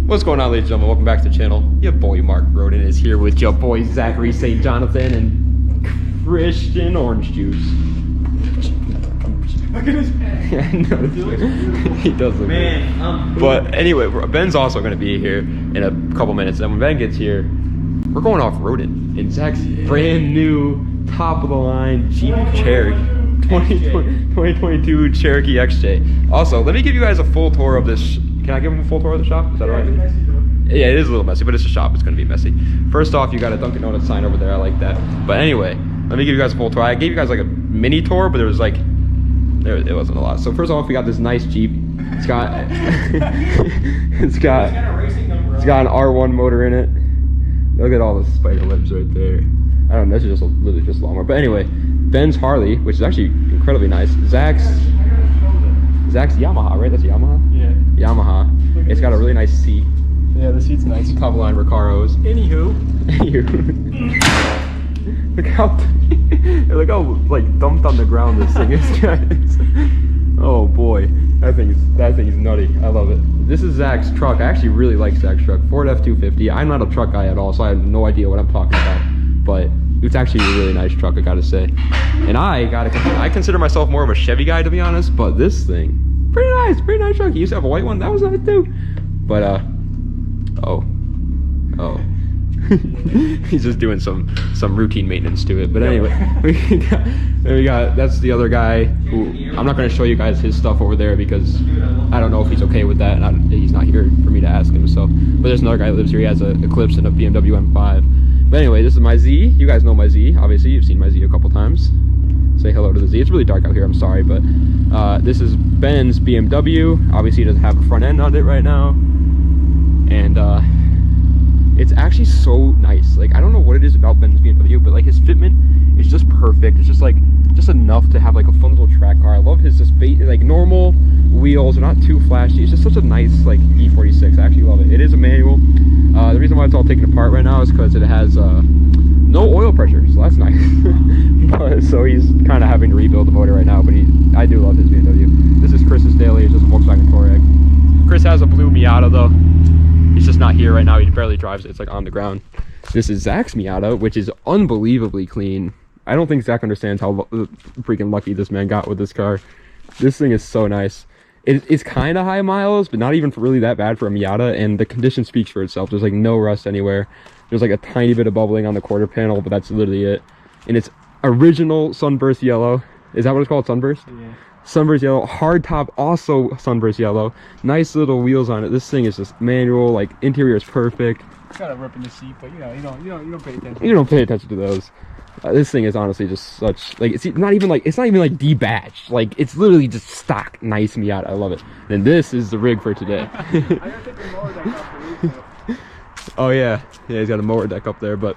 What's going on, ladies and gentlemen? Welcome back to the channel. Your boy Mark Roden is here with your boy Zachary St. Jonathan and Christian Orange Juice. Look at his head. He does look good. But anyway, Ben's also going to be here in a couple minutes. And when Ben gets here, we're going off-roading in Zach's brand new, top-of-the-line Jeep Cherokee. 2022 Cherokee XJ. Also, let me give you guys a full tour of this. Can I give them a full tour of the shop? Is that alright? Yeah, it is a little messy, but it's a shop. It's going to be messy. First off, you got a Dunkin' Donuts sign over there. I like that. But anyway, let me give you guys a full tour. I gave you guys like a mini tour, but it was like, it wasn't a lot. So first off, we got this nice Jeep. It's got it's got an R1 motor in it. Look at all the spider webs right there. I don't know, that's just literally just a lawnmower. But anyway, Ben's Harley, which is actually incredibly nice. Zach's Yamaha, right? That's Yamaha? Yeah. Yamaha. It's got a really nice seat. Yeah, the seat's nice. Top line Recaros. Anywho. Look how like dumped on the ground this thing is, guys. Oh boy, that thing is nutty. I love it. This is Zach's truck. I actually really like Zach's truck. Ford F-250. I'm not a truck guy at all, so I have no idea what I'm talking about. But it's actually a really nice truck, I gotta say. And I consider myself more of a Chevy guy, to be honest. But this thing, pretty nice truck. He used to have a white one. That was nice too. But oh. He's just doing some routine maintenance to it. But anyway, we got that's the other guy who I'm not going to show you guys his stuff over there because I don't know if he's okay with that, and he's not here for me to ask him. So, but there's another guy that lives here. He has an Eclipse and a BMW M5. But anyway, this is my Z. You guys know my Z. Obviously, you've seen my Z a couple times. Say hello to the Z. It's really dark out here. I'm sorry, but this is Ben's BMW. Obviously, he doesn't have a front end on it right now, and it's actually so nice. Like, I don't know what it is about Ben's BMW, but like his fitment is just perfect. It's just enough to have like a fun little track car. I love his just like normal wheels are not too flashy. It's just such a nice like E46. I actually love it. It is a manual. The reason why it's all taken apart right now is because it has no oil pressure, so that's nice. So he's kind of having to rebuild the motor right now, but I do love his BMW. This is Chris's daily. It's just a Volkswagen Touareg. Chris has a blue Miata though. He's just not here right now. He barely drives it. It's like on the ground. This is Zach's Miata, which is unbelievably clean. I don't think Zach understands how freaking lucky this man got with this car. This thing is so nice. It's kind of high miles, but not even really that bad for a Miata, and the condition speaks for itself. There's like no rust anywhere. There's like a tiny bit of bubbling on the quarter panel, but that's literally it. And it's original sunburst yellow. Is that what it's called? Sunburst? Yeah. Sunburst yellow. Hard top, also sunburst yellow. Nice little wheels on it. This thing is just manual. Like, interior is perfect. It's got a rip in the seat, but you know, you don't pay attention. You don't pay attention to those. This thing is honestly just such like it's not even like debadged. Like, it's literally just stock nice Miata. I love it. And this is the rig for today. I gotta take the mower deck off the roof. Oh yeah, he's got a mower deck up there. But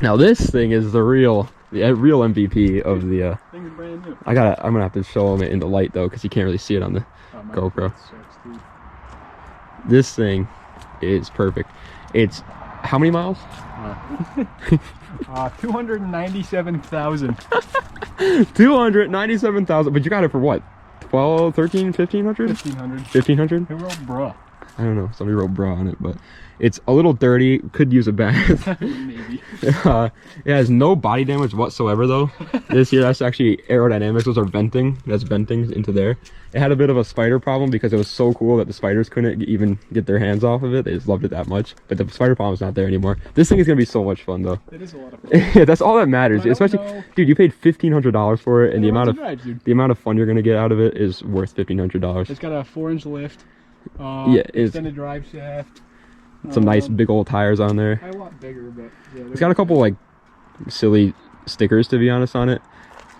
now this thing is the real MVP of the. Thing's brand new. I'm gonna have to show him it in the light though, because you can't really see it on the GoPro. This thing is perfect. It's how many miles? 297,000. 297,000. But you got it for what? 12, 13, 1500? 1500. 1500? Who wrote bruh? I don't know. Somebody wrote bra on it, but it's a little dirty. Could use a bath. Maybe. It has no body damage whatsoever, though. This here, that's actually aerodynamics. Those are venting. That's venting into there. It had a bit of a spider problem because it was so cool that the spiders couldn't even get their hands off of it. They just loved it that much. But the spider problem's not there anymore. This thing is going to be so much fun, though. It is a lot of fun. Yeah, that's all that matters. Especially, dude, you paid $1,500 for it, and the amount of fun you're going to get out of it is worth $1,500. It's got a 4-inch lift. Yeah, extended drive shaft. Some nice big old tires on there. A lot bigger, but yeah. It's got a couple like silly stickers, to be honest, on it.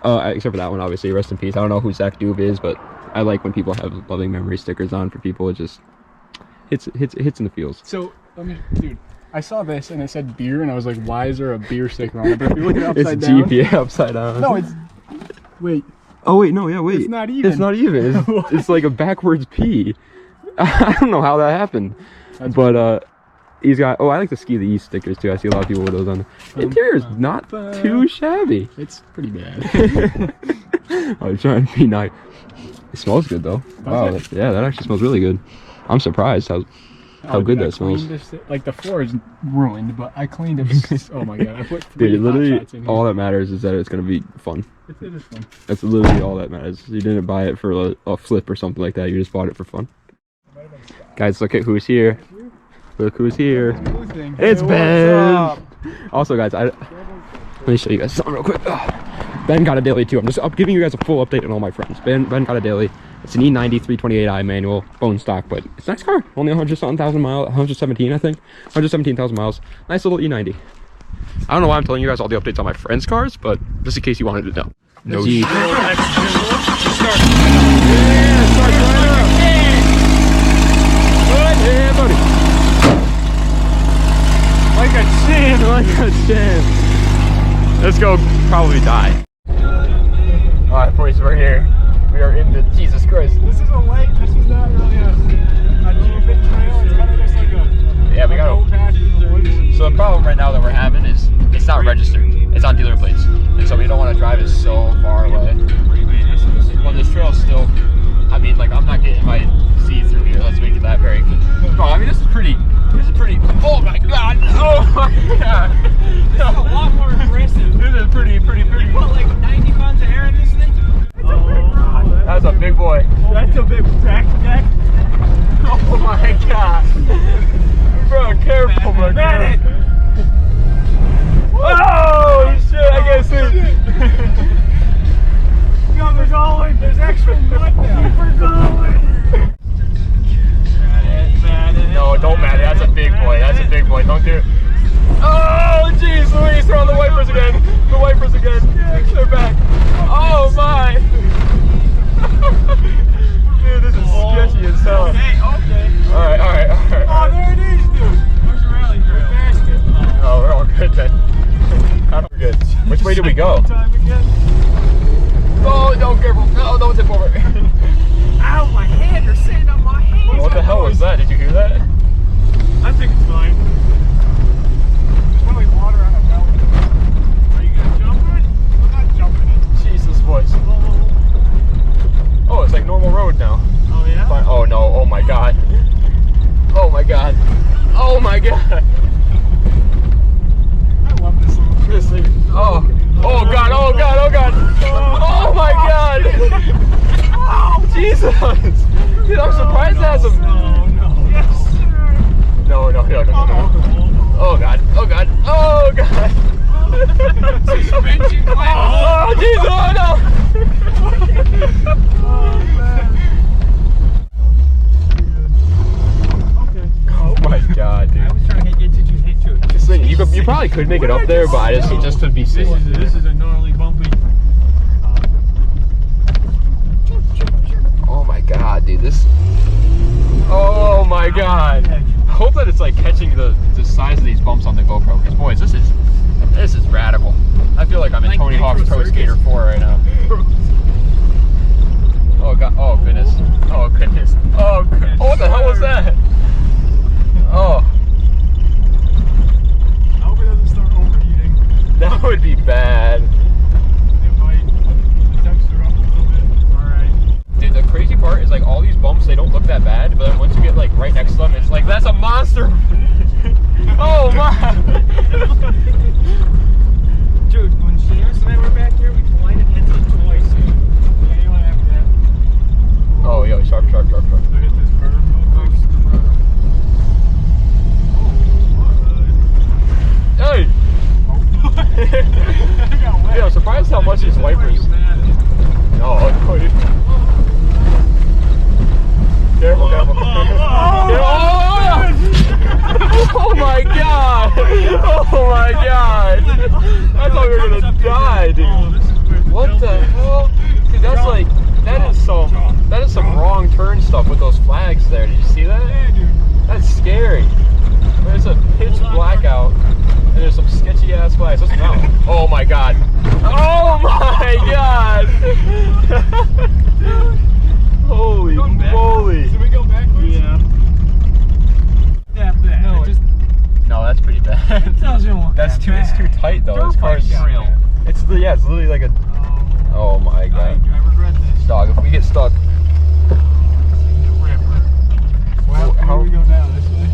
Except for that one, obviously. Rest in peace. I don't know who Zach Doob is, but I like when people have loving memory stickers on for people. It just hits in the feels. So dude, I saw this and it said beer, and I was like, why is there a beer sticker on it? But if you look at it upside down, it's GPA upside down. No, it's wait. Oh wait, no, yeah, wait. It's not even. It's not even. It's like a backwards P. I don't know how that happened. But he's got, I like the Ski the East stickers too. I see a lot of people with those on. The interior is not too shabby. It's pretty bad. I was trying to be nice. It smells good though. Wow, yeah, that actually smells really good. I'm surprised how how good that smells. Like the floor is ruined, but I cleaned it. Oh my god! I put 3 Dude, hot literally, shots in here. all that matters is that it's gonna be fun. It is fun. That's literally all that matters. You didn't buy it for a flip or something like that. You just bought it for fun. Guys, look at who's here. Look who's here. It's Ben. Also, guys, let me show you guys something real quick. Ben got a daily too. I'm giving you guys a full update on all my friends. Ben got a daily. It's an E90 328i manual, bone stock, but it's a nice car. Only 100,000 miles, 117, I think. 117,000 miles. Nice little E90. I don't know why I'm telling you guys all the updates on my friends' cars, but just in case you wanted to know. No G. Yeah, buddy. Like a champ. Let's go probably die. Alright, boys, we're here. We are in the Jesus Christ. This is a lake. This is not really a G-Fit trail. It's kind of just like a... Yeah, we got. So the problem right now that we're having is it's not registered. It's on dealer plates, and so we don't want to drive it so far away. Well, this trail's still. I mean, like I'm not getting my Z through here. Let's make it that very good. Oh, I mean, this is pretty. This is pretty. Oh my God! Oh my God! This is a lot more aggressive. This is pretty. You put like 90 pounds of air in this thing? That's a big boy. That's a big track jack. Oh my God! Bro, careful, bro. Oh shit! I can't see. Yo, there's going. There's extra mud now. We're going. No, don't matter. That's a big boy. That's a big boy. Don't do it. Oh, jeez, Louise, they're on the wipers again. The wipers again. They're back. Oh my. Dude, this is sketchy as hell. Okay. All right. Oh, there it is, dude. Where's the rally trail? Oh, we're all good then. We're good. Which way do we go? Time again. Oh, no, careful. No, don't tip over. Ow, my hand. You're sitting on my hand. What the hell was that? Did you hear that? I think it's fine. There's probably water on a mountain. Are you gonna jump it? I'm not jumping it. Jesus, boys. Oh, it's like normal road now. Oh yeah? Fine. Oh no, oh my God. Oh my God. Oh my God. I love this little trip. This thing. Oh God, oh God, oh God. Oh my God. Oh, Jesus. Dude, I'm surprised it has some. No. Yes, sir. No. Oh God, oh God, oh God. Suspension class. Oh Jesus, oh no. Oh man. Okay. Oh my God, dude. I was trying to hit you. Did you hit to it? This thing, you probably could make it up there, but I just to be safe. This is a gnarly bumpy. Oh my God, dude, this. Oh my God. I hope that it's like catching the size of these bumps on the GoPro, because boys, this is radical. I feel like I'm in Like Tony Hawk's Nitro Pro Skater 4 right now. Oh God, oh goodness. Oh goodness. Oh, what the hell was that? Oh, I hope it doesn't start overheating. that would be bad. It might texture up a little bit. Alright. Dude, the crazy part is like all these bumps, they don't look that bad, but then once you get like right next to them, it's like, that's a monster. Oh my. Dude, when Shannon and I were back here, we collided heads twice. Yeah, you wanna have that. Oh, yo, sharp. Look at this berm real quick. Hey! Yeah, I'm surprised how much these wipers. No, dude. Careful. Oh my God! Oh my God! I thought we were gonna die, dude. What the hell? Dude, that's like that is some wrong turn stuff with those flags there. Did you see that? That's scary. There's a pitch blackout and there's some sketchy ass flags. What's the mountain? Oh my God! Oh my God! Holy moly! Should we go backwards? Yeah. That bad. No, It just No, that's pretty bad. doesn't look That's that too. bad. It's too tight though. This car's. Trail. It's literally like a. Oh my God. I regret this. Dog, if we get stuck. Well, how do we go now? This way?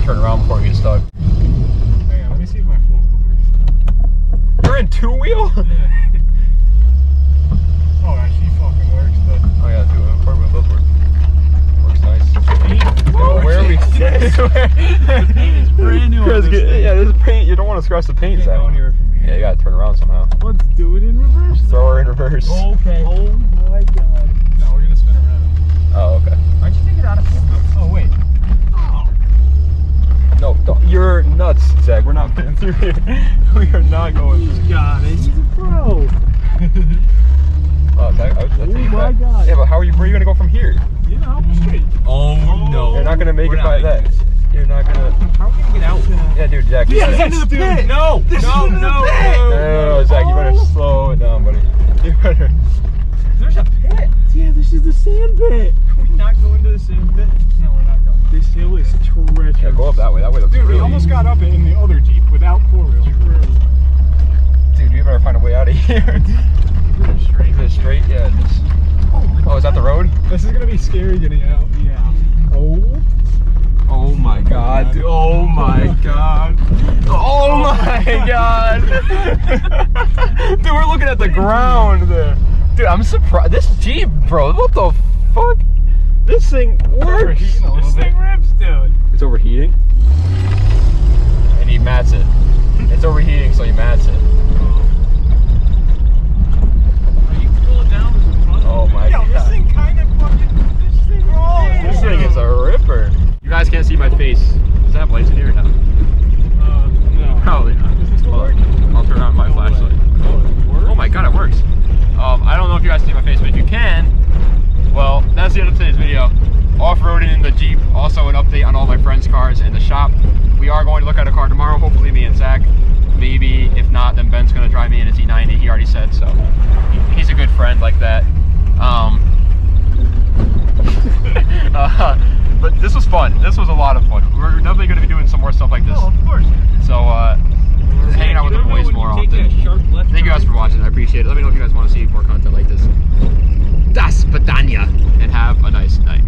turn around before we get stuck. Hang on, let me see if my four wheel works. You're in two-wheel? Oh, yeah, she fucking works, but Oh yeah, four wheel does work. Works nice. oh, Where are we? It's brand new. Chris, yeah, there's paint. You don't want to scratch the paint, can't Zach. go anywhere from here. Yeah, you gotta turn around somehow. Let's do it in reverse. Throw her in reverse. Okay. Oh my god. No, we're gonna spin around. Oh, okay. Aren't you thinking out of four? Oh, wait. Oh. No, don't, you're nuts, Zach. We're not fitting through here. We are not going He's through. got it. He's a pro. Oh, Zach, I Oh my god. Yeah, but how are you? Where are you gonna go from here? You know, straight. Oh no. You're not gonna make We're it not by making that. this. You're not gonna. How are we gonna get out? Yeah, dude, Zach. You Yes, better- into the pit. No. This No. is into the No. pit. No, Zach, you better Oh. slow it down, buddy. You better. There's a pit. Yeah, this is the sand pit. Can we not go into the same pit? No, we're not going. This hill is treacherous. Yeah, go up that way. That way looks Dude, really. we almost got up in the other Jeep without four wheels. Dude, you better find a way out of here. Straight. Is it straight? Yeah. It's... Oh, is that the road? This is gonna be scary getting out. Yeah. Oh. Oh my god. Dude. Oh my god. Oh my god. Dude, we're looking at the ground there. Dude, I'm surprised. This Jeep, bro, what the fuck? This thing works. Overheating a little This bit. thing rips, dude. It's overheating. And he mats it. It's overheating, so he mats it. You can pull it down to the front. Oh my Yo, god. this thing kind of fucking. This thing rolls. This thing is a ripper. You guys can't see my face. Does that have lights in here or no? No. Probably not. Does this one work? I'll turn on my flashlight. Oh, it works? Oh my god, it works. I don't know if you guys can see my face, but if you can, well, that's the end of today's video. Off-roading in the Jeep. Also an update on all my friends' cars in the shop. We are going to look at a car tomorrow, hopefully me and Zach. Maybe, if not, then Ben's going to drive me in his E90, he already said, so he's a good friend like that. But this was fun. This was a lot of fun. We're definitely going to be doing some more stuff like this. Oh, of course. So, hanging out with the boys more often. Thank you guys for watching. I appreciate it. Let me know if you guys want to see more content like this. Das Badania, and have a nice night.